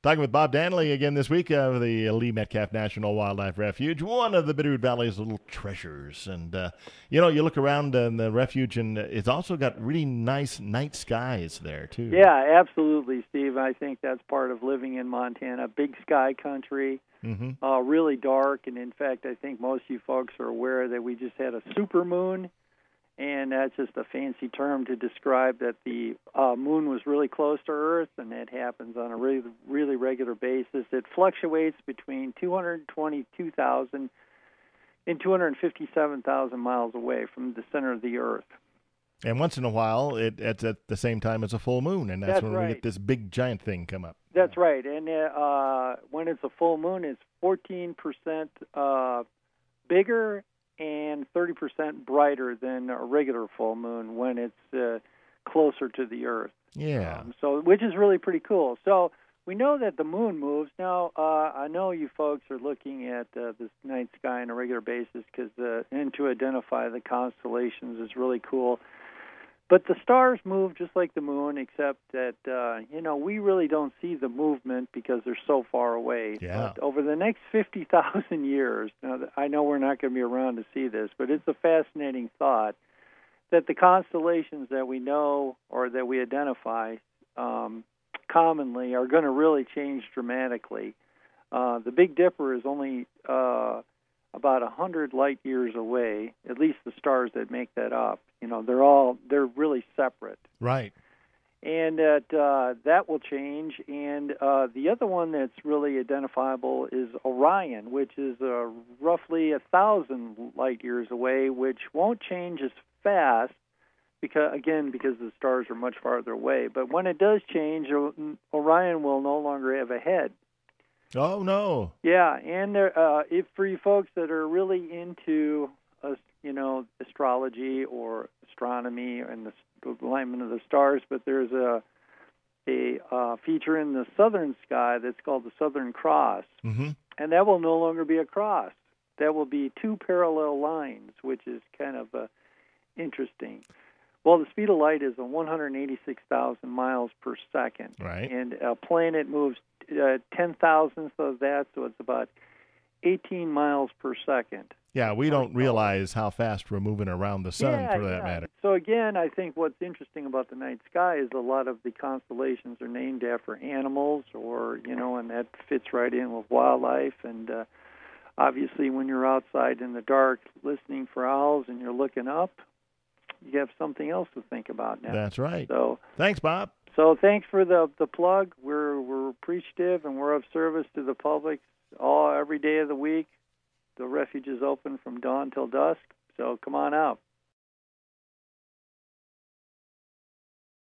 Talking with Bob Danley again this week of the Lee Metcalf National Wildlife Refuge, one of the Bitterroot Valley's little treasures. And, you look around in the refuge, and it's also got really nice night skies there, too. Yeah, absolutely, Steve. I think that's part of living in Montana. Big sky country, really dark. And, in fact, I think most of you folks are aware that we just had a supermoon. And that's just a fancy term to describe that the moon was really close to Earth, and it happens on a really, really regular basis. It fluctuates between 222,000 and 257,000 miles away from the center of the Earth. And once in a while, it's at the same time as a full moon, and that's when right. we get this big giant thing come up. That's right. And when it's a full moon, it's 14% bigger and 30% brighter than a regular full moon when it's closer to the Earth. Yeah. Which is really pretty cool. So we know that the moon moves. Now, I know you folks are looking at this night sky on a regular basis and to identify the constellations is really cool. But the stars move just like the moon, except that, we really don't see the movement because they're so far away. Yeah. But over the next 50,000 years, now I know we're not going to be around to see this, but it's a fascinating thought that the constellations that we know or that we identify commonly are going to really change dramatically. The Big Dipper is only about 100 light years away, at least the stars that make that up. They're really separate. Right. And that will change. And the other one that's really identifiable is Orion, which is roughly 1,000 light years away, which won't change as fast because the stars are much farther away. But when it does change, Orion will no longer have a head. Oh, no. Yeah, and if for you folks that are really into astrology or astronomy and the alignment of the stars, but there's a feature in the southern sky that's called the Southern Cross, and that will no longer be a cross. That will be two parallel lines, which is kind of interesting. Well, the speed of light is 186,000 miles per second, right? And a planet moves 10 thousandths of that, so it's about 18 miles per second. Yeah, we don't realize how fast we're moving around the sun, for that matter. So again, I think what's interesting about the night sky is a lot of the constellations are named after animals, and that fits right in with wildlife. And obviously, when you're outside in the dark listening for owls and you're looking up, you have something else to think about now. That's right. So thanks, Bob. So thanks for the plug. We're appreciative and we're of service to the public every day of the week. The refuge is open from dawn till dusk, so come on out.